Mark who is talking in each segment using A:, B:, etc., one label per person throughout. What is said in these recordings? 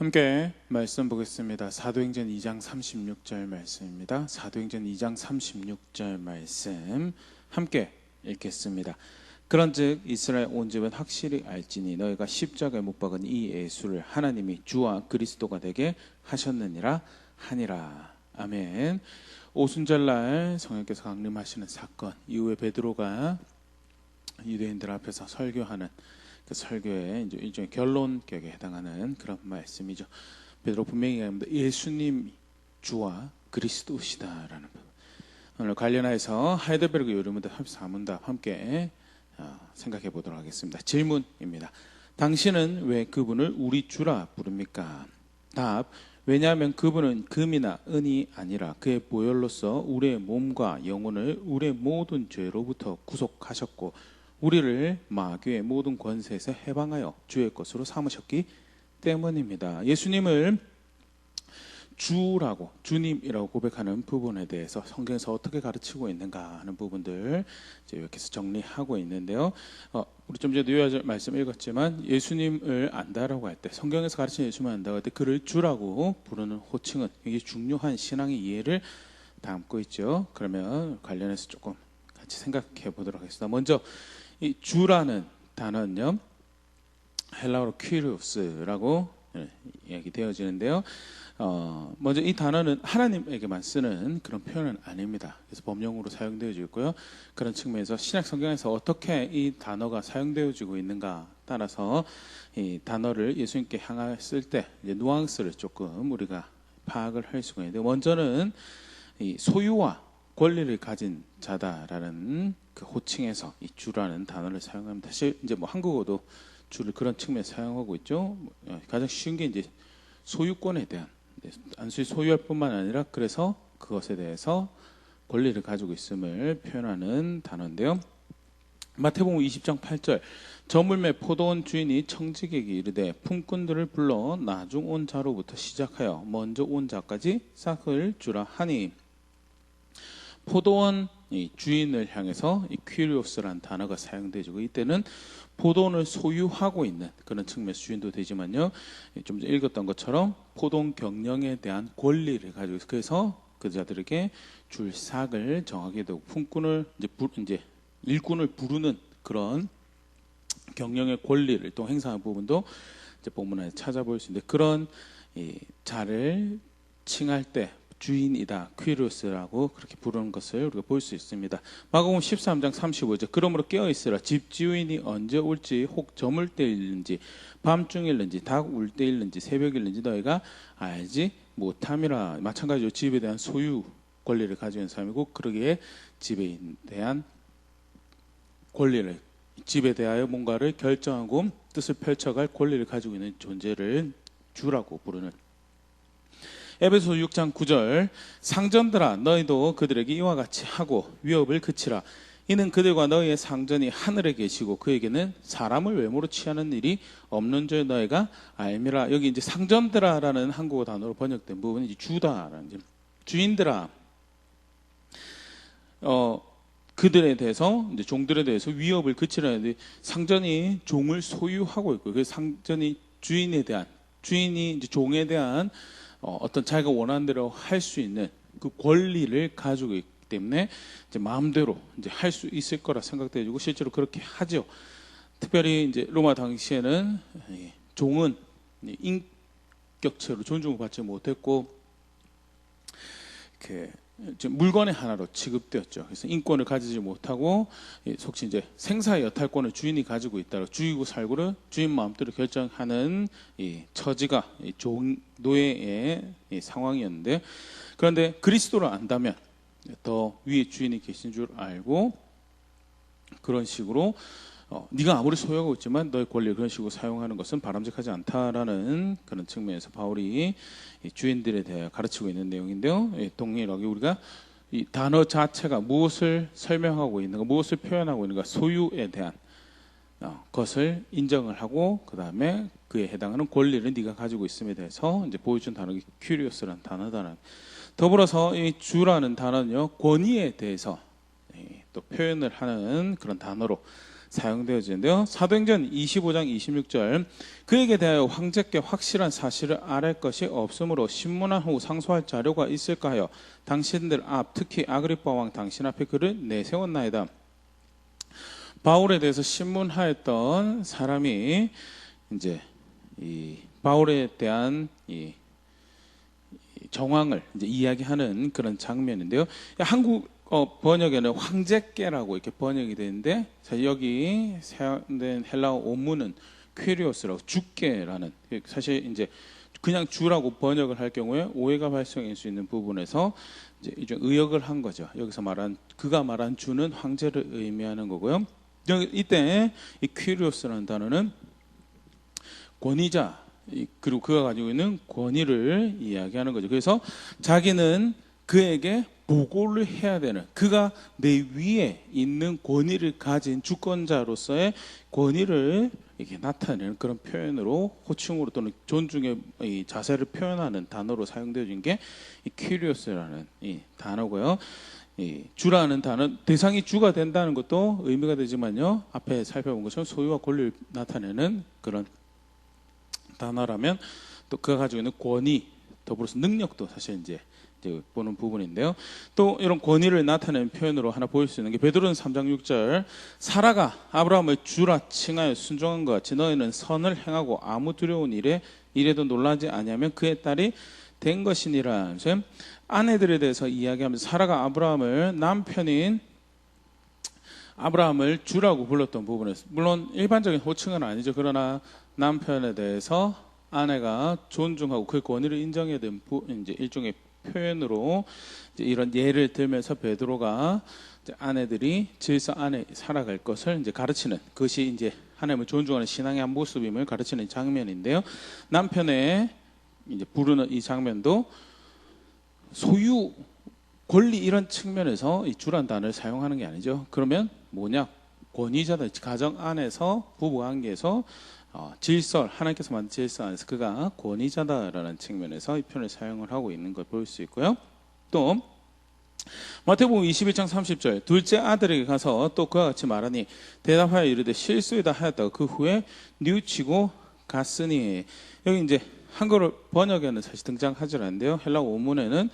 A: 함께 말씀 보겠습니다. 사도행전 2장 36절 말씀입니다. 사도행전 2장 36절 말씀 함께 읽겠습니다. 그런즉 이스라엘 온 집은 확실히 알지니 너희가 십자가에 못 박은 이 예수를 하나님이 주와 그리스도가 되게 하셨느니라 하니라. 아멘. 오순절날 성령께서 강림하시는 사건 이후에 베드로가 유대인들 앞에서 설교하는 그 설교의 이제 일종의 결론격에 해당하는 그런 말씀이죠. 베드로 분명히 얘기합니다. 예수님 주와 그리스도시다라는 부분. 오늘 관련해서 하이델베르그 요리문답 34문답 함께 생각해 보도록 하겠습니다. 질문입니다. 당신은 왜 그분을 우리 주라 부릅니까? 답. 왜냐하면 그분은 금이나 은이 아니라 그의 보혈로서 우리의 몸과 영혼을 우리의 모든 죄로부터 구속하셨고 우리를 마귀의 모든 권세에서 해방하여 주의 것으로 삼으셨기 때문입니다. 예수님을 주라고 주님이라고 고백하는 부분에 대해서 성경에서 어떻게 가르치고 있는가 하는 부분들 이제 이렇게 해서 정리하고 있는데요. 우리 좀 전에 요한 말씀 읽었지만 예수님을 안다라고 할 때 성경에서 가르치는 예수님을 안다고 할 때 그를 주라고 부르는 호칭은 이게 중요한 신앙의 이해를 담고 있죠. 그러면 관련해서 조금 같이 생각해 보도록 하겠습니다. 먼저 이 주라는 단어는요 헬라어로 퀴리오스라고 얘기되어지는데요. 먼저 이 단어는 하나님에게만 쓰는 그런 표현은 아닙니다. 그래서 법령으로 사용되어지고 있고요. 그런 측면에서 신약 성경에서 어떻게 이 단어가 사용되어지고 있는가 따라서 이 단어를 예수님께 향했을 때 이제 누앙스를 조금 우리가 파악을 할 수가 있는데, 먼저는 이 소유와 권리를 가진 자다라는 그 호칭에서 이 주라는 단어를 사용합니다. 사실 이제 뭐 한국어도 주를 그런 측면에서 사용하고 있죠. 가장 쉬운 게 이제 소유권에 대한, 단순히 소유할 뿐만 아니라 그래서 그것에 대해서 권리를 가지고 있음을 표현하는 단어인데요. 마태복음 20장 8절 저물매 포도원 주인이 청지기에게 이르되 품꾼들을 불러 나중 온 자로부터 시작하여 먼저 온 자까지 싹을 주라 하니, 포도원 주인을 향해서 이 퀴리오스라는 단어가 사용되죠. 이때는 포도원을 소유하고 있는 그런 측면에서 주인도 되지만요, 좀 전에 읽었던 것처럼 포도원 경영에 대한 권리를 가지고 있어요. 그래서 그 자들에게 줄 삭을 정하게 되고 품꾼을 이제 일꾼을 부르는 그런 경영의 권리를 또 행사하는 부분도 이제 본문에 찾아볼 수 있는데, 그런 자를 칭할 때 주인이다, 퀴리오스라고 그렇게 부르는 것을 우리가 볼 수 있습니다. 마가복음 13장 35절 그러므로 깨어있으라. 집주인이 언제 올지 혹 저물 때일는지 밤중일는지 닭 울 때일는지 새벽일는지 너희가 알지 못함이라. 마찬가지로 집에 대한 소유 권리를 가지고 있는 사람이고, 그러기에 집에 대한 권리를, 집에 대하여 뭔가를 결정하고 뜻을 펼쳐갈 권리를 가지고 있는 존재를 주라고 부르는. 에베소 6장 9절 상전들아 너희도 그들에게 이와 같이 하고 위협을 그치라. 이는 그들과 너희의 상전이 하늘에 계시고 그에게는 사람을 외모로 취하는 일이 없는 줄 너희가 알미라. 여기 이제 상전들아라는 한국어 단어로 번역된 부분이 이제 주다라는, 주인들아, 그들에 대해서 이제 종들에 대해서 위협을 그치라는데, 상전이 종을 소유하고 있고 그 상전이 주인에 대한, 주인이 이제 종에 대한 어떤 자기가 원하는 대로 할 수 있는 그 권리를 가지고 있기 때문에 이제 마음대로 이제 할 수 있을 거라 생각되어지고 실제로 그렇게 하죠. 특별히 이제 로마 당시에는 종은 인격체로 존중을 받지 못했고 물건의 하나로 취급되었죠. 그래서 인권을 가지지 못하고 속시 이제 생사의 여탈권을 주인이 가지고 있다고, 주이고 살고를 주인 마음대로 결정하는 이 처지가 종 노예의 상황이었는데, 그런데 그리스도를 안다면 더 위에 주인이 계신 줄 알고 그런 식으로 네가 아무리 소유하고 있지만 너의 권리를 그런 식으로 사용하는 것은 바람직하지 않다라는 그런 측면에서 바울이 주인들에 대해 가르치고 있는 내용인데요. 동일하게 우리가 이 단어 자체가 무엇을 설명하고 있는가, 무엇을 표현하고 있는가, 소유에 대한 것을 인정을 하고 그 다음에 그에 해당하는 권리를 네가 가지고 있음에 대해서 이제 보여준 단어가 큐리오스라는 단어다. 더불어서 이 주라는 단어는요 권위에 대해서 또 표현을 하는 그런 단어로 사용되어지는데요. 사도행전 25장 26절 그에게 대하여 황제께 확실한 사실을 아랠 것이 없으므로 신문한 후 상소할 자료가 있을까 하여 당신들 앞 특히 아그리빠 왕 당신 앞에 그를 내세웠나이다. 바울에 대해서 신문하였던 사람이 이제 이 바울에 대한 이 정황을 이제 이야기하는 그런 장면인데요. 한국 번역에는 황제께라고 이렇게 번역이 되는데 여기 사용된 헬라어 원문은 퀴리오스라고 주께라는, 사실 이제 그냥 주라고 번역을 할 경우에 오해가 발생할 수 있는 부분에서 이제 의역을 한 거죠. 여기서 말한 그가 말한 주는 황제를 의미하는 거고요. 이때 이 퀴리오스라는 단어는 권위자, 그리고 그가 가지고 있는 권위를 이야기하는 거죠. 그래서 자기는 그에게 보고를 해야 되는, 그가 내 위에 있는 권위를 가진 주권자로서의 권위를 이렇게 나타내는 그런 표현으로, 호칭으로 또는 존중의 이 자세를 표현하는 단어로 사용되어진 게 이 퀴리오스라는 이 단어고요. 이 주라는 단어, 대상이 주가 된다는 것도 의미가 되지만요, 앞에 살펴본 것처럼 소유와 권리를 나타내는 그런 단어라면 또 그가 가지고 있는 권위, 더불어서 능력도 사실 이제 보는 부분인데요. 또 이런 권위를 나타내는 표현으로 하나 보일 수 있는 게 베드로는 3장 6절 사라가 아브라함을 주라 칭하여 순종한 것 같이 너희는 선을 행하고 아무 두려운 일에도 놀라지 아니하면 그의 딸이 된 것이니라. 아내들에 대해서 이야기하면서 사라가 아브라함을 남편인 아브라함을 주라고 불렀던 부분에서, 물론 일반적인 호칭은 아니죠. 그러나 남편에 대해서 아내가 존중하고 그 권위를 인정해야 되는 이제 일종의 표현으로 이제 이런 예를 들면서 베드로가 이제 아내들이 질서 안에 살아갈 것을 이제 가르치는, 그것이 이제 하나님을 존중하는 신앙의 한 모습임을 가르치는 장면인데요. 남편의 이제 부르는 이 장면도 소유, 권리 이런 측면에서 이 주란 단어를 사용하는 게 아니죠. 그러면 뭐냐? 권위자다. 가정 안에서, 부부 관계에서 질서, 하나님께서 만든 질서 안에서 그가 권위자다라는 측면에서 이 표현을 사용을 하고 있는 걸 볼 수 있고요. 또 마태복음 21장 30절 둘째 아들에게 가서 또 그와 같이 말하니 대답하여 이르되 실수이다 하였다가 그 후에 뉘우치고 갔으니, 여기 이제 한국어 번역에는 사실 등장하지 않는데요. 헬라어 원문에는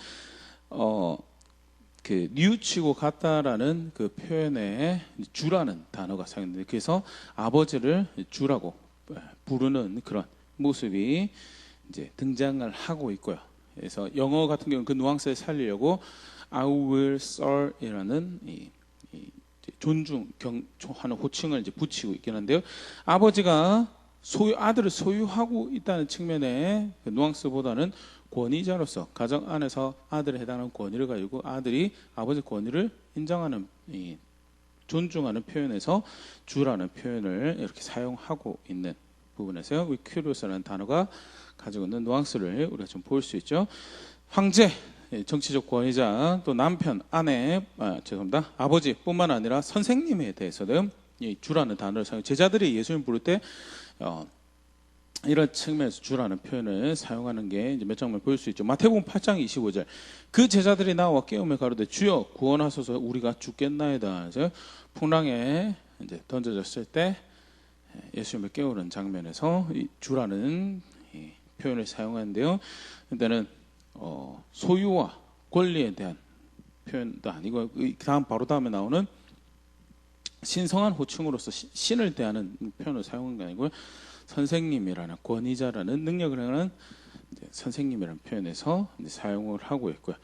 A: 그 뉘우치고 갔다라는 그 표현에 주라는 단어가 사용되는데, 그래서 아버지를 주라고 부르는 그런 모습이 이제 등장을 하고 있고요. 그래서 영어 같은 경우는 그 뉘앙스를 살리려고 I will sir이라는 이 존중하는 호칭을 이제 붙이고 있긴 한데요. 아버지가 아들을 소유하고 있다는 측면의 그 뉘앙스보다는 권위자로서 가정 안에서 아들에 해당하는 권위를 가지고 아들이 아버지 권위를 인정하는, 존중하는 표현에서 주라는 표현을 이렇게 사용하고 있는 부분에서요, 퀴리오스라는 단어가 가지고 있는 뉘앙스를 우리가 좀 볼 수 있죠. 황제, 정치적 권위자, 또 남편, 아내, 아버지뿐만 아니라 선생님에 대해서도 이 주라는 단어를 사용. 제자들이 예수님 부를 때 이런 측면에서 주라는 표현을 사용하는 게 이제 몇 장면 볼 수 있죠. 마태복음 8장 25절 그 제자들이 나와 깨우며 가로되 주여 구원하소서 우리가 죽겠나이다. 그래서 풍랑에 이제 던져졌을 때 예수님을 깨우는 장면에서 이 주라는 이 표현을 사용하는데요. 일단은 소유와 권리에 대한 표현도 아니고 다음 바로 다음에 나오는 신성한 호칭으로서 신을 대하는 표현을 사용한 게 아니고요. 선생님이라는 권위자라는 능력을 행하는 선생님이라는 표현에서 사용을 하고 있고요.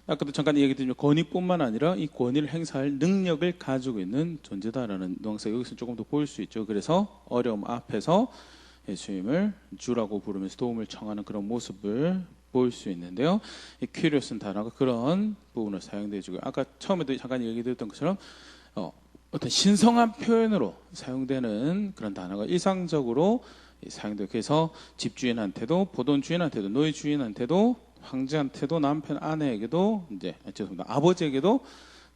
A: 아까도 잠깐 얘기 드리면 권위뿐만 아니라 이 권위를 행사할 능력을 가지고 있는 존재다라는 뉘앙스가 여기서 조금 더 보일 수 있죠. 그래서 어려움 앞에서 예수님을 주라고 부르면서 도움을 청하는 그런 모습을 볼 수 있는데요. 이 퀴리오스는 단어가 그런 부분을 사용되어지고, 아까 처음에도 잠깐 얘기 드렸던 것처럼 어떤 신성한 표현으로 사용되는 그런 단어가 일상적으로 사용돼요. 그래서 집주인한테도, 보돈주인한테도, 노예 주인한테도, 황제한테도, 남편, 아내에게도, 아버지에게도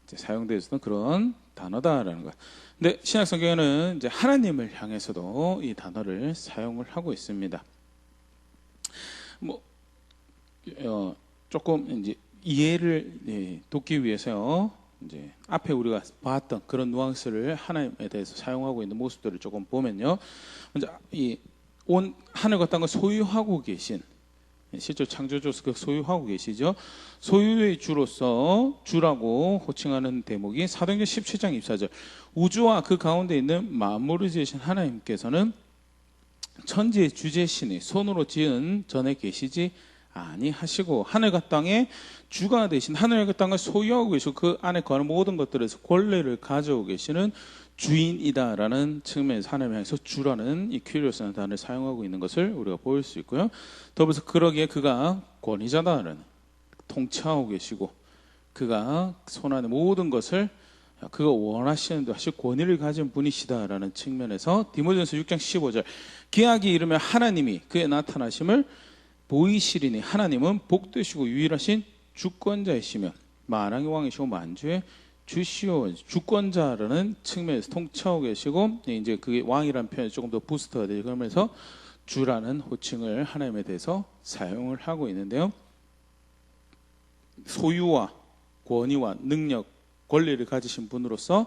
A: 이제 사용되어지는 그런 단어다라는 것. 근데 신약 성경에는 이제 하나님을 향해서도 이 단어를 사용을 하고 있습니다. 조금 이제 이해를 돕기 위해서요. 이제 앞에 우리가 봤던 그런 뉘앙스를 하나님에 대해서 사용하고 있는 모습들을 조금 보면요. 먼저 이 온 하늘과 땅을 소유하고 계신, 실제 창조주로서 그 소유하고 계시죠. 소유의 주로서 주라고 호칭하는 대목이 사도행전 17장 24절. 우주와 그 가운데 있는 만물을 지으신 하나님께서는 천지의 주제신이 손으로 지은 전에 계시지 아니하시고 하늘과 땅의 주가 되신, 하늘과 땅을 소유하고 계시고 그 안에 거하는 모든 것들에서 권리를 가지고 계시는 주인이다라는 측면에서 하나님을 향해서 주라는 이 큐리오스라는 단어를 사용하고 있는 것을 우리가 볼 수 있고요. 더불어서 그러기에 그가 권위자다라는, 통치하고 계시고 그가 손 안에 모든 것을 그가 원하시는 데 하실 권위를 가진 분이시다라는 측면에서 디모데전서 6장 15절 기약이 이르면 하나님이 그의 나타나심을 보이시리니 하나님은 복되시고 유일하신 주권자이시며 만왕의 왕이시고 만주의 주시오. 주권자라는 측면에서 통치하고 계시고 이제 그게 왕이라는 표현이 조금 더 부스터가 되죠. 그러면서 주라는 호칭을 하나님에 대해서 사용을 하고 있는데요. 소유와 권위와 능력, 권리를 가지신 분으로서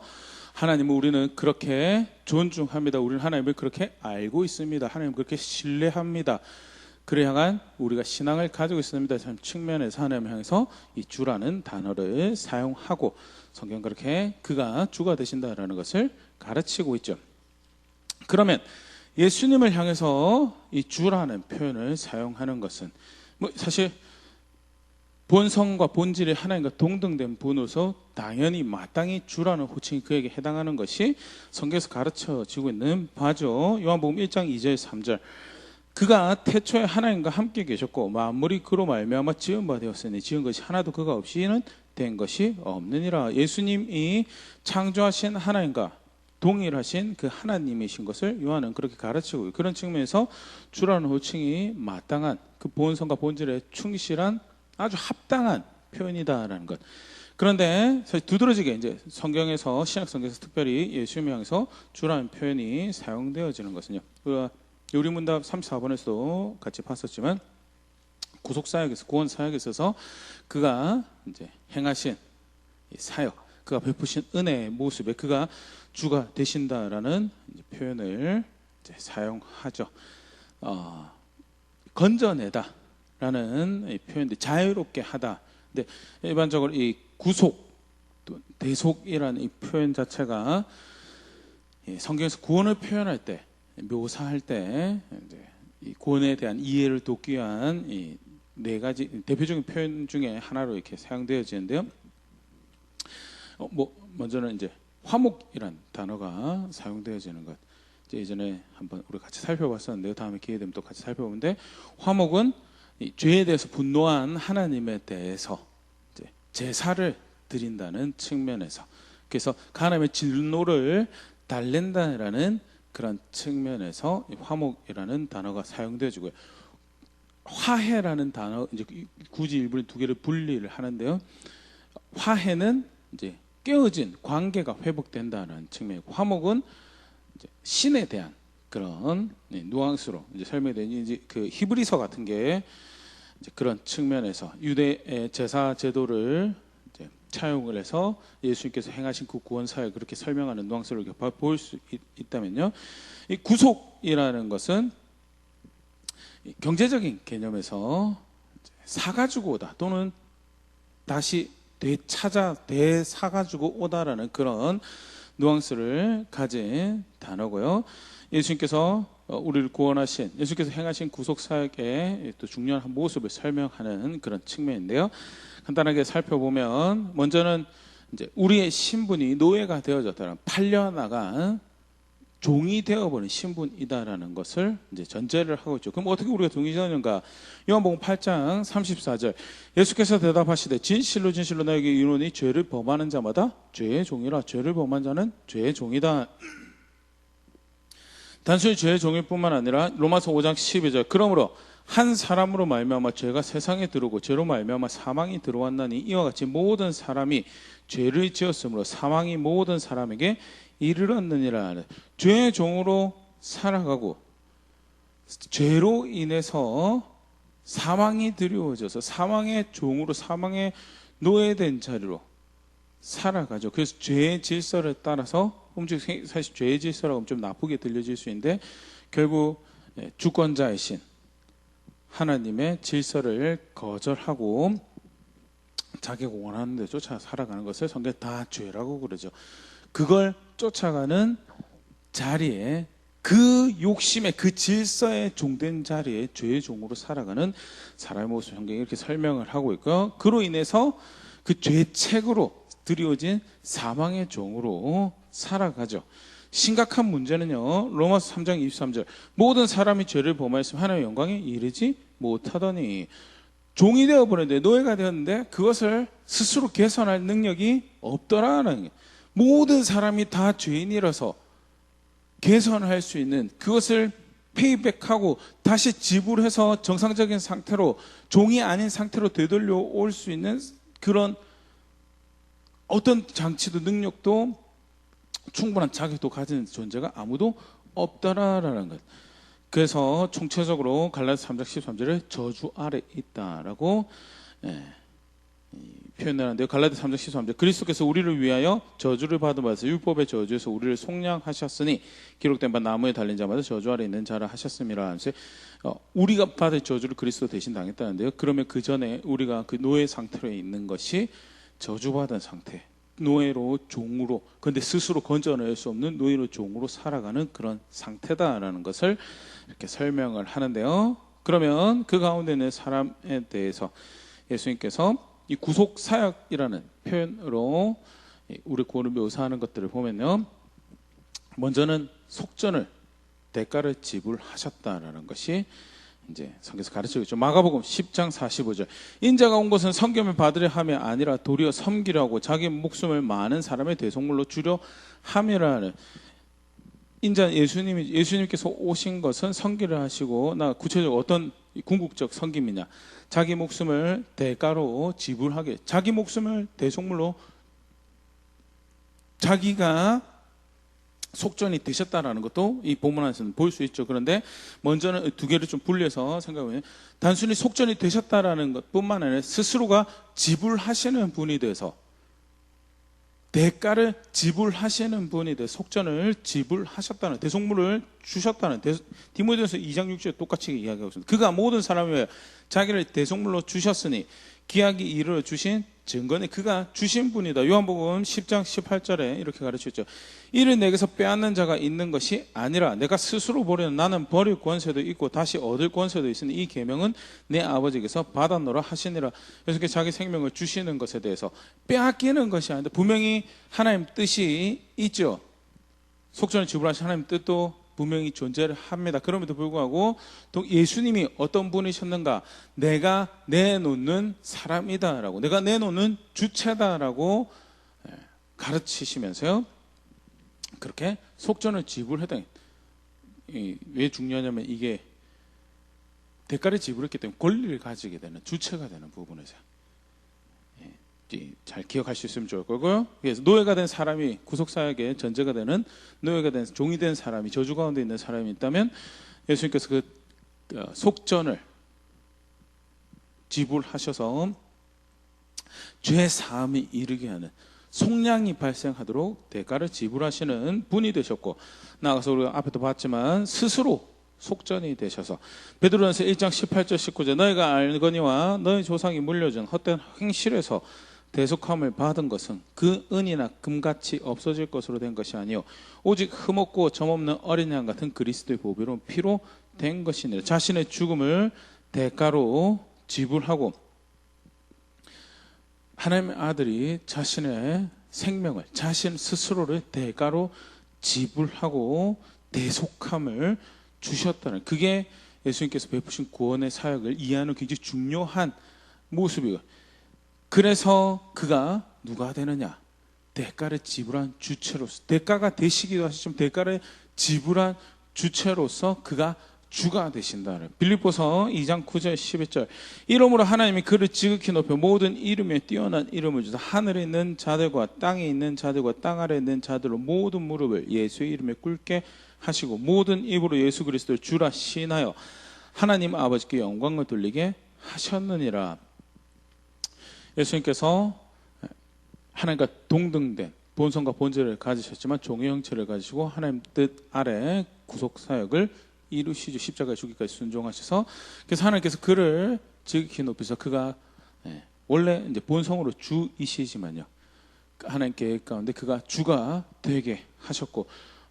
A: 하나님을 우리는 그렇게 존중합니다. 우리는 하나님을 그렇게 알고 있습니다. 하나님을 그렇게 신뢰합니다. 그래 향한 우리가 신앙을 가지고 있습니다. 참 측면에서 하나님을 향해서 이 주라는 단어를 사용하고 성경 그렇게 그가 주가 되신다라는 것을 가르치고 있죠. 그러면 예수님을 향해서 이 주라는 표현을 사용하는 것은 사실 본성과 본질이 하나님과 동등된 분으로서 당연히 마땅히 주라는 호칭이 그에게 해당하는 것이 성경에서 가르쳐지고 있는 바죠. 요한복음 1장 2절 3절 그가 태초에 하나님과 함께 계셨고 만물이 그로 말미암아 지은 바 되었으니 지은 것이 하나도 그가 없이는 된 것이 없느니라. 예수님이 창조하신 하나님과 동일하신 그 하나님이신 것을 요한은 그렇게 가르치고 있고 그런 측면에서 주라는 호칭이 마땅한 그 본성과 본질에 충실한 아주 합당한 표현이다라는 것. 그런데 사실 두드러지게 이제 성경에서 신약 성경에서 특별히 예수님을 향해서 주라는 표현이 사용되어지는 것은요. 요리문답 34번에서도 같이 봤었지만 구속사역에서 구원 사역에 있어서 그가 이제 행하신 사역, 그가 베푸신 은혜의 모습에 그가 주가 되신다라는 표현을 이제 사용하죠. 건져내다라는 표현인데 자유롭게 하다. 근데 일반적으로 이 구속, 또 대속이라는 이 표현 자체가 성경에서 구원을 표현할 때, 묘사할 때 이제 이 구원에 대한 이해를 돕기 위한 이 네 가지 대표적인 표현 중에 하나로 이렇게 사용되어지는데요. 먼저는 이제 화목이란 단어가 사용되어지는 것. 이제 예전에 한번 우리 같이 살펴봤었는데요. 다음에 기회 되면 또 같이 살펴보는데 화목은 이 죄에 대해서 분노한 하나님에 대해서 이제 제사를 드린다는 측면에서, 그래서 하나님의 진노를 달랜다라는 그런 측면에서 화목이라는 단어가 사용되어지고요. 화해라는 단어, 이제 굳이 일부러 두 개를 분리를 하는데요. 화해는 이제 깨어진 관계가 회복된다는 측면이고, 화목은 이제 신에 대한 그런 뉘앙스로 이제 설명된 이제 그 히브리서 같은 게 이제 그런 측면에서 유대의 제사 제도를 이제 차용을 해서 예수님께서 행하신 그 구원 사역 그렇게 설명하는 뉘앙스를 볼 수 있다면요. 이 구속이라는 것은 경제적인 개념에서 사가지고 오다 또는 다시 되사가지고 오다라는 그런 뉘앙스를 가진 단어고요. 예수님께서 우리를 구원하신, 예수님께서 행하신 구속 사역의 또 중요한 모습을 설명하는 그런 측면인데요. 간단하게 살펴보면 먼저는 이제 우리의 신분이 노예가 되어졌다는, 팔려나간 종이 되어버린 신분이다라는 것을 이제 전제를 하고 있죠. 그럼 어떻게 우리가 종이 되는가? 요한복음 8장 34절 예수께서 대답하시되 진실로 진실로 너에게 이르노니 죄를 범하는 자마다 죄의 종이라. 죄를 범한 자는 죄의 종이다. 단순히 죄의 종일 뿐만 아니라 로마서 5장 12절 그러므로 한 사람으로 말미암아 죄가 세상에 들어오고 죄로 말미암아 사망이 들어왔나니 이와 같이 모든 사람이 죄를 지었으므로 사망이 모든 사람에게 이르렀느니라. 죄의 종으로 살아가고 죄로 인해서 사망이 두려워져서 사망의 종으로, 사망의 노예된 자리로 살아가죠. 그래서 죄의 질서를 따라서 사실 죄의 질서라고 하면 좀 나쁘게 들려질 수 있는데 결국 주권자이신 하나님의 질서를 거절하고 자기가 원하는 데 쫓아 살아가는 것을 성경에 다 죄라고 그러죠. 그걸 쫓아가는 자리에 그 욕심의 그 질서에 종된 자리에 죄의 종으로 살아가는 사람의 모습 성경이 이렇게 설명을 하고 있고요. 그로 인해서 그 죄책으로 드리워진 사망의 종으로 살아가죠. 심각한 문제는요. 로마서 3장 23절 모든 사람이 죄를 범하였으면 하나님의 영광에 이르지 못하더니 종이 되어버렸는데 노예가 되었는데 그것을 스스로 개선할 능력이 없더라는 거예요. 모든 사람이 다 죄인이라서 개선할 수 있는 그것을 페이백하고 다시 지불해서 정상적인 상태로 종이 아닌 상태로 되돌려 올 수 있는 그런 어떤 장치도 능력도 충분한 자격도 가진 존재가 아무도 없더라라는 것. 그래서 총체적으로 갈라디아서 3장 13절에 저주 아래 있다라고 표현을 하는데요. 갈라디아서 3장 13절 그리스도께서 우리를 위하여 저주를 받은 바에서 율법의 저주에서 우리를 속량하셨으니 기록된 바 나무에 달린 자마다 저주 아래 있는 자라 하셨음이라 하면서 우리가 받을 저주를 그리스도 대신 당했다는데요. 그러면 그 전에 우리가 그 노예 상태로 있는 것이 저주받은 상태, 노예로 종으로 그런데 스스로 건져낼 수 없는 노예로 종으로 살아가는 그런 상태다라는 것을 이렇게 설명을 하는데요. 그러면 그 가운데 있는 사람에 대해서 예수님께서 이 구속 사역이라는 표현으로 우리 구원을 묘사하는 것들을 보면요. 먼저는 속전을 대가를 지불하셨다라는 것이 이제 성경에서 가르치고 있죠. 마가복음 10장 45절 인자가 온 것은 섬김을 받으려 함이 아니라 도리어 섬기려 하고 자기 목숨을 많은 사람의 대속물로 주려 함이라는 인자 예수님께서 오신 것은 섬기려 하시고 나 구체적으로 어떤 궁극적 섬김이냐 자기 목숨을 대가로 지불하게 자기 목숨을 대속물로 자기가 속전이 되셨다라는 것도 이 본문 안에서는 볼 수 있죠. 그런데 먼저는 두 개를 좀 분리해서 생각하면 단순히 속전이 되셨다라는 것뿐만 아니라 스스로가 지불하시는 분이 돼서 대가를 지불하시는 분이 돼 속전을 지불하셨다는 대속물을 주셨다는 디모데전서 2장 6절에 똑같이 이야기하고 있습니다. 그가 모든 사람을 자기를 대속물로 주셨으니 기약이 이르러 주신 증거는 그가 주신 분이다. 요한복음 10장 18절에 이렇게 가르쳤죠. 이를 내게서 빼앗는 자가 있는 것이 아니라 내가 스스로 버리는 나는 버릴 권세도 있고 다시 얻을 권세도 있으니 이 계명은 내 아버지께서 받았노라 하시니라. 그래서 자기 생명을 주시는 것에 대해서 빼앗기는 것이 아닌데 분명히 하나님 뜻이 있죠. 속전을 지불하신 하나님 뜻도 분명히 존재를 합니다. 그럼에도 불구하고 또 예수님이 어떤 분이셨는가 내가 내놓는 사람이다라고 내가 내놓는 주체다라고 가르치시면서요. 그렇게 속전을 지불했다. 왜 중요하냐면 이게 대가를 지불했기 때문에 권리를 가지게 되는 주체가 되는 부분에서 잘 기억할 수 있으면 좋을 거고요. 그래서 노예가 된 사람이 구속사역의 전제가 되는 노예가 된 종이 된 사람이 저주 가운데 있는 사람이 있다면 예수님께서 그 속전을 지불하셔서 죄 사함이 이르게 하는 속량이 발생하도록 대가를 지불하시는 분이 되셨고 나아가서 우리가 앞에도 봤지만 스스로 속전이 되셔서 베드로전서 1장 18절 19절 너희가 알거니와 너희 조상이 물려준 헛된 행실에서 대속함을 받은 것은 그 은이나 금같이 없어질 것으로 된 것이 아니요 오직 흠없고 점없는 어린 양 같은 그리스도의 보배로운 피로 된 것이니라. 자신의 죽음을 대가로 지불하고 하나님의 아들이 자신의 생명을 자신 스스로를 대가로 지불하고 대속함을 주셨다는 그게 예수님께서 베푸신 구원의 사역을 이해하는 굉장히 중요한 모습이에요. 그래서 그가 누가 되느냐? 대가를 지불한 주체로서 대가가 되시기도 하시지만 대가를 지불한 주체로서 그가 주가 되신다는 빌립보서 2장 9절 11절 이러므로 하나님이 그를 지극히 높여 모든 이름에 뛰어난 이름을 주사 하늘에 있는 자들과 땅에 있는 자들과 땅 아래에 있는 자들로 모든 무릎을 예수의 이름에 꿇게 하시고 모든 입으로 예수 그리스도를 주라 시인하여 하나님 아버지께 영광을 돌리게 하셨느니라. 예수님께서 하나님과 동등된 본성과 본질을 가지셨지만 종의 형체를 가지시고 하나님 뜻 아래 구속 사역을 이루시죠. 십자가에 죽기까지 순종하셔서, 그래서 하나님께서 그를 지극히 높이서 그가 원래 이제 본성으로 주이시지만요, 하나님 계획 가운데 그가 주가 되게 하셨고,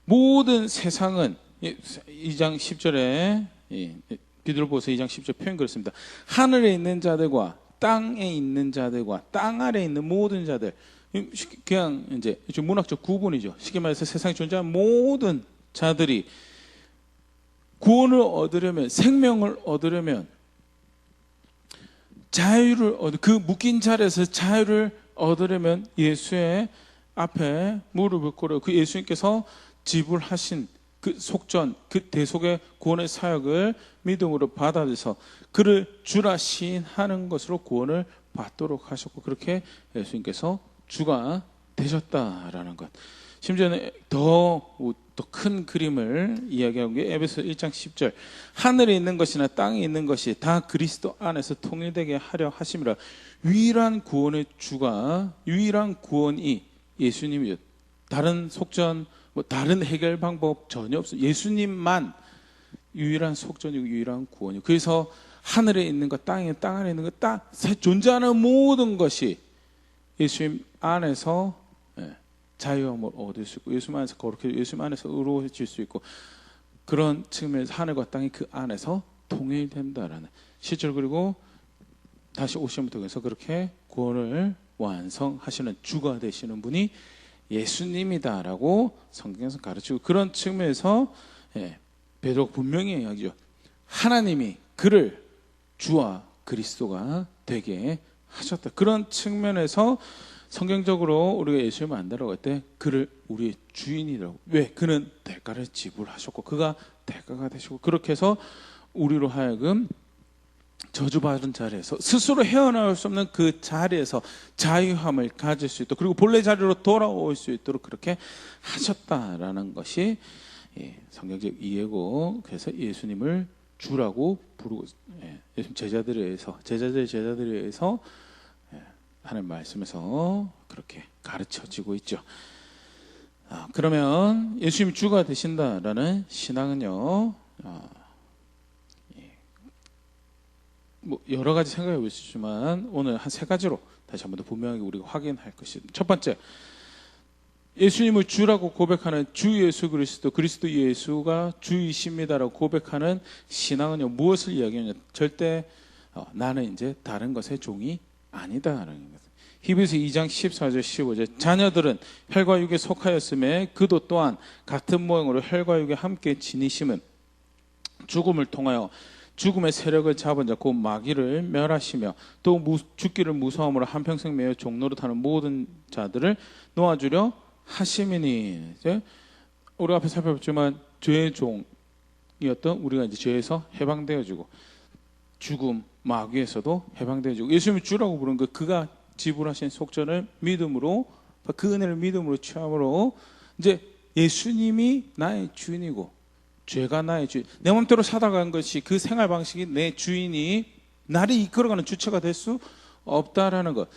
A: 모든 세상은 2장 10절에 베드로보서 2장 10절 표현 그렇습니다. 하늘에 있는 자들과 땅에 있는 자들과 땅 아래에 있는 모든 자들, 그냥 이제 좀 문학적 구분이죠. 쉽게 말해서 세상에 존재하는 모든 자들이 구원을 얻으려면, 생명을 얻으려면, 자유를 그 묶인 자리에서 자유를 얻으려면 예수의 앞에 무릎을 꿇어 그 예수님께서 지불하신 그 속전, 그 대속의 구원의 사역을 믿음으로 받아들여서 그를 주라 시인하는 것으로 구원을 받도록 하셨고, 그렇게 예수님께서 주가 되셨다라는 것. 심지어는 더 큰 그림을 이야기하는 게 에베소 1장 10절, 하늘에 있는 것이나 땅에 있는 것이 다 그리스도 안에서 통일되게 하려 하심이라. 유일한 구원의 주가, 유일한 구원이 예수님이요. 다른 속전, 다른 해결 방법 전혀 없어요. 예수님만 유일한 속전이고 유일한 구원이고, 그래서 하늘에 있는 것, 땅에, 땅 안에 있는 것, 존재하는 모든 것이 예수님 안에서 자유함을 얻을 수 있고, 예수님 안에서 거룩해, 예수님 안에서 의로워질 수 있고, 그런 측면에서 하늘과 땅이 그 안에서 통일된다라는 실제로, 그리고 다시 오심을 통해서 그렇게 구원을 완성하시는 주가 되시는 분이 예수님이다라고 성경에서 가르치고, 그런 측면에서 베드로가 분명히 이야기죠. 하나님이 그를 주와 그리스도가 되게 하셨다. 그런 측면에서 성경적으로 우리가 예수님을 안다라고 할 때 그를 우리의 주인이라고. 왜? 그는 대가를 지불하셨고 그가 대가가 되시고, 그렇게 해서 우리로 하여금 저주받은 자리에서 스스로 헤어나올 수 없는 그 자리에서 자유함을 가질 수 있도록, 그리고 본래 자리로 돌아올 수 있도록 그렇게 하셨다라는 것이 성경적 이해고, 그래서 예수님을 주라고 부르고, 예수님 제자들에 의해서 하나님 말씀에서 그렇게 가르쳐지고 있죠. 그러면 예수님이 주가 되신다라는 신앙은요, 여러 가지 생각해 볼 수 있지만 오늘 한 세 가지로 다시 한번 더 분명하게 우리가 확인할 것입니다. 첫 번째, 예수님을 주라고 고백하는 주 예수 그리스도 예수가 주이십니다라고 고백하는 신앙은요, 무엇을 이야기하냐? 절대 나는 이제 다른 것의 종이 아니다라는 것. 히브리서 2장 14절 15절, 자녀들은 혈과 육에 속하였음에 그도 또한 같은 모형으로 혈과 육에 함께 지니심은 죽음을 통하여 죽음의 세력을 잡은 자 곧 마귀를 멸하시며 또 죽기를 무서움으로 한평생 매여 종노릇하는 모든 자들을 놓아주려 하심이니. 이제 우리 앞에 살펴봤지만 죄의 종이었던 우리가 이제 죄에서 해방되어지고 죽음, 마귀에서도 해방되어지고, 예수님이 주라고 부른 그 그가 지불하신 속전을 믿음으로, 그 은혜를 믿음으로 취함으로 이제 예수님이 나의 주인이고 죄가 나의 주인, 내 맘대로 살아가는 것이, 그 생활 방식이 내 주인이 나를 이끌어가는 주체가 될 수 없다라는 것.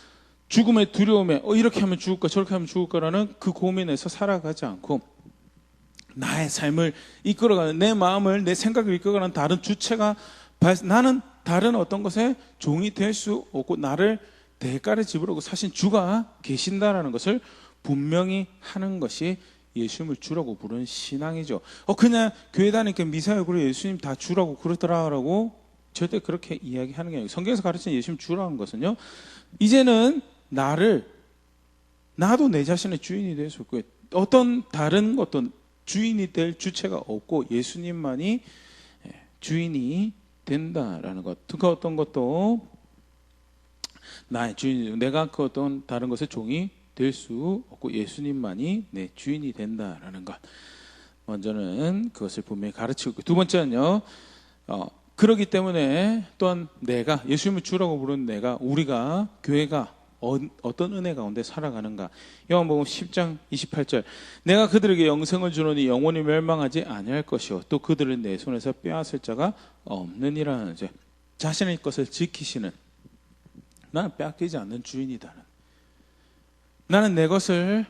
A: 죽음의 두려움에 이렇게 하면 죽을까 저렇게 하면 죽을까라는 그 고민에서 살아가지 않고 나의 삶을 이끌어가는, 내 마음을, 내 생각을 이끌어가는 다른 주체가, 나는 다른 어떤 것에 종이 될 수 없고 나를 대가를 지불하고 사신 주가 계신다라는 것을 분명히 하는 것이 예수님을 주라고 부르는 신앙이죠. 그냥 교회 다니니까 미사역으로 예수님 다 주라고 그러더라라고 절대 그렇게 이야기하는 게 아니고, 성경에서 가르치는 예수님 주라는 것은요, 이제는 나도 내 자신의 주인이 될 수 없고 다른 어떤 주인이 될 주체가 없고 예수님만이 주인이 된다라는 것. 그 어떤 것도 나의 주인, 내가 그 어떤 다른 것의 종이 될 수 없고 예수님만이 내 주인이 된다라는 것. 먼저는 그것을 분명히 가르치고 있고, 두 번째는요, 그러기 때문에 또한 내가 예수님을 주라고 부르는 우리가 교회가 어떤 은혜 가운데 살아가는가. 요한복음 10장 28절, 내가 그들에게 영생을 주노니 영원히 멸망하지 아니할 것이요 또 그들을 내 손에서 빼앗을 자가 없느니라. 이제 자신의 것을 지키시는, 나는 빼앗기지 않는 주인이다는, 나는 내 것을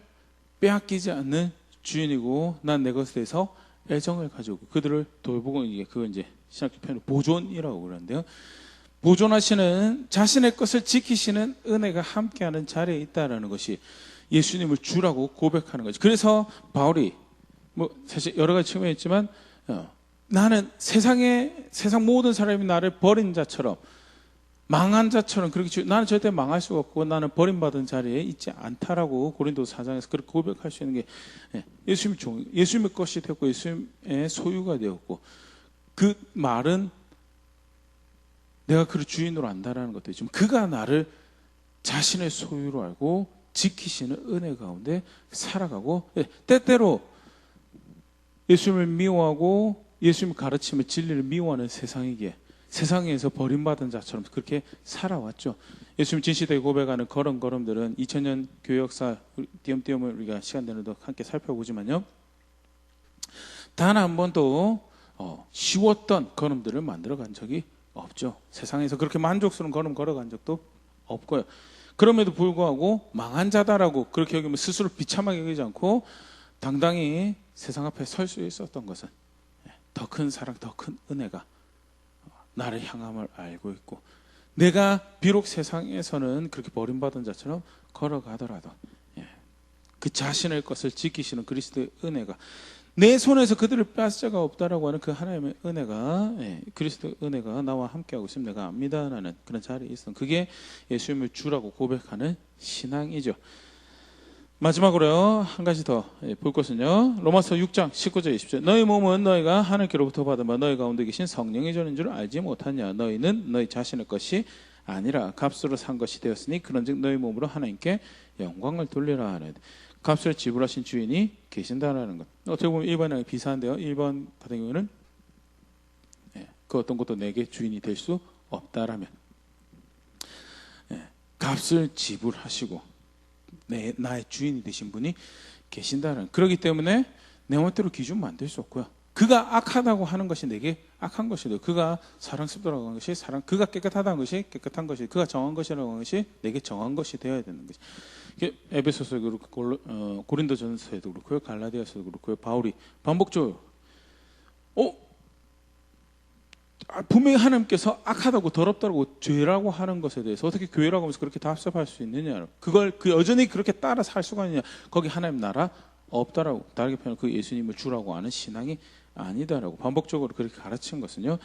A: 빼앗기지 않는 주인이고 난 내 것에 대해서 애정을 가지고 그들을 돌보고 그거 이제 신학적 표현으로 보존이라고 그러는데요. 보존하시는 자신의 것을 지키시는 은혜가 함께하는 자리에 있다라는 것이 예수님을 주라고 고백하는 거죠. 그래서 바울이 사실 여러 가지 측면이 있지만 나는 세상 모든 사람이 나를 버린 자처럼 망한 자처럼 그렇게 나는 절대 망할 수가 없고 나는 버림받은 자리에 있지 않다라고 고린도서 4장에서 그렇게 고백할 수 있는 게 예수님의 것이 되었고 예수님의 소유가 되었고 그 말은 내가 그를 주인으로 안다라는 것들이지만 그가 나를 자신의 소유로 알고 지키시는 은혜 가운데 살아가고 때때로 예수님을 미워하고 예수님의 가르침을 진리를 미워하는 세상이기에 세상에서 버림받은 자처럼 그렇게 살아왔죠. 예수님 진시대에 고백하는 걸음들은 2000년 교회 역사 띄엄띄엄을 우리가 시간 되는 도 함께 살펴보지만요. 단 한 번도 쉬웠던 걸음들을 만들어간 적이 없죠. 세상에서 그렇게 만족스러운 걸음 걸어간 적도 없고요. 그럼에도 불구하고 망한 자다라고 그렇게 여기면 스스로 비참하게 여기지 않고 당당히 세상 앞에 설 수 있었던 것은 더 큰 사랑, 더 큰 은혜가 나를 향함을 알고 있고 내가 비록 세상에서는 그렇게 버림받은 자처럼 걸어가더라도 그 자신의 것을 지키시는 그리스도의 은혜가 내 손에서 그들을 빼앗을 자가 없다라고 하는 그 하나님의 은혜가 그리스도의 은혜가 나와 함께하고 있으면 내가 압니다라는 그런 자리에 있어. 그게 예수님을 주라고 고백하는 신앙이죠. 마지막으로요 한 가지 더 볼 것은요 로마서 6장 19절 20절 너희 몸은 너희가 하늘께로부터 받은 바 너희 가운데 계신 성령이 주는 줄 알지 못하냐 너희는 너희 자신의 것이 아니라 값으로 산 것이 되었으니 그런즉 너희 몸으로 하나님께 영광을 돌리라 하는 값을 지불하신 주인이 계신다라는 것. 어떻게 보면 1번하고 비슷한데요. 1번 같은 경우는 그 어떤 것도 내게 주인이 될 수 없다라면 값을 지불하시고 나의 주인이 되신 분이 계신다는. 그렇기 때문에 내 멋대로 기준 만들 수 없고요. 그가 악하다고 하는 것이 내게 악한 것이고 그가 사랑스럽다고 하는 것이 그가 깨끗하다는 것이 깨끗한 것이 그가 정한 것이라고 하는 것이 내게 정한 것이 되어야 되는 것이. 에베소서도 그렇고 고린도전서에도 그렇고요. 갈라디아서도 그렇고요. 바울이 반복적으로 분명히 하나님께서 악하다고 더럽다고 죄라고 하는 것에 대해서 어떻게 교회라고 하면서 그렇게 답습할 수 있느냐, 그걸 여전히 그렇게 따라 살 수가 있느냐, 거기 하나님 나라 없다라고, 다르게 표현하면 그 예수님을 주라고 하는 신앙이 아니다라고 반복적으로 그렇게 가르친 것은요,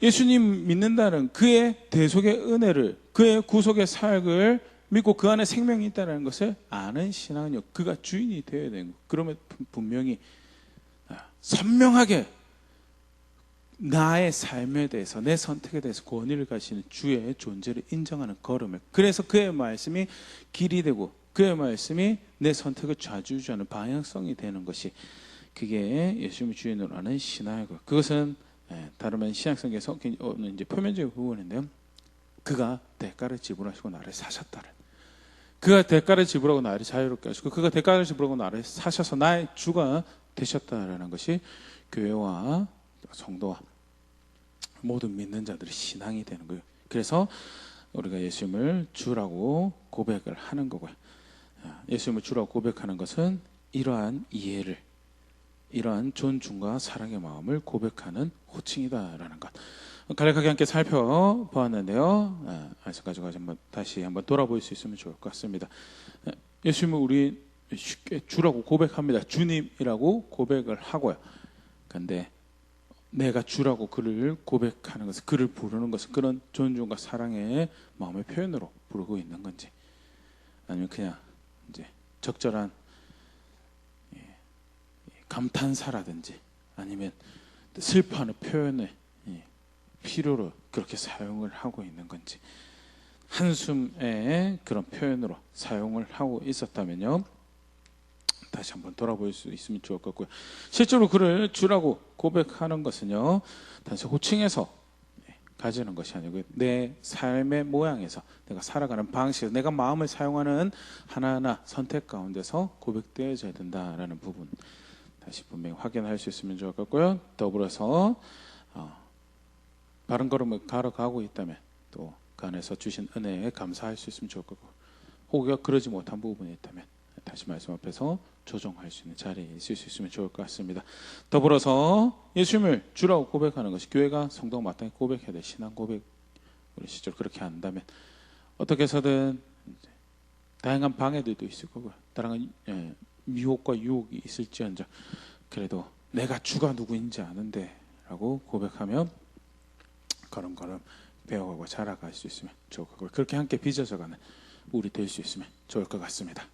A: 예수님 믿는다는 그의 대속의 은혜를, 그의 구속의 사역을 믿고 그 안에 생명이 있다는 것을 아는 신앙은요, 그가 주인이 되어야 되는 것. 그러면 분명히 선명하게 나의 삶에 대해서, 내 선택에 대해서 권위를 가지는 주의 존재를 인정하는 걸음을, 그래서 그의 말씀이 길이 되고 그의 말씀이 내 선택을 좌지우지하는 방향성이 되는 것이, 그게 예수님을 주인으로 하는 신앙이고, 그것은 다르면 신약성경에서 이제 표면적인 부분인데요, 그가 대가를 지불하시고 나를 사셨다는, 그가 대가를 지불하고 나를 자유롭게 하시고 그가 대가를 지불하고 나를 사셔서 나의 주가 되셨다라는 것이 교회와 성도와 모든 믿는 자들의 신앙이 되는 거예요. 그래서 우리가 예수님을 주라고 고백을 하는 거고요. 예수님을 주라고 고백하는 것은 이러한 이해를, 이러한 존중과 사랑의 마음을 고백하는 호칭이다라는 것, 간략하게 함께 살펴보았는데요. 안에서까지 다시 한번 돌아볼 수 있으면 좋을 것 같습니다. 예수님을 우리 쉽게 주라고 고백합니다. 주님이라고 고백을 하고요. 그런데 내가 주라고 그를 고백하는 것은, 그를 부르는 것은 그런 존중과 사랑의 마음의 표현으로 부르고 있는 건지, 아니면 그냥 이제 적절한 감탄사라든지 아니면 슬퍼하는 표현의 필요로 그렇게 사용을 하고 있는 건지, 한숨의 그런 표현으로 사용을 하고 있었다면요, 다시 한번 돌아볼 수 있으면 좋을 것 같고요. 실제로 그를 주라고 고백하는 것은요, 단지 호칭에서 가지는 것이 아니고 내 삶의 모양에서, 내가 살아가는 방식에서, 내가 마음을 사용하는 하나하나 선택 가운데서 고백되어져야 된다라는 부분, 다시 분명히 확인할 수 있으면 좋을 것 같고요. 더불어서 바른 걸음을 걸어가고 있다면 또 그 안에서 주신 은혜에 감사할 수 있으면 좋을 것 같고, 혹여 그러지 못한 부분이 있다면 다시 말씀 앞에서 조정할 수 있는 자리에 있을 수 있으면 좋을 것 같습니다. 더불어서 예수님을 주라고 고백하는 것이 교회가 성도가 마땅히 고백해야 될 신앙 고백, 우리 시절 그렇게 한다면 어떻게 해서든 다양한 방해들도 있을 거고요. 다양한 미혹과 유혹이 있을지언정 그래도 내가 주가 누구인지 아는데 라고 고백하면 걸음걸음 배워가고 자라갈 수 있으면 좋을 거고요. 그렇게 함께 빚어져가는 우리 될 수 있으면 좋을 것 같습니다.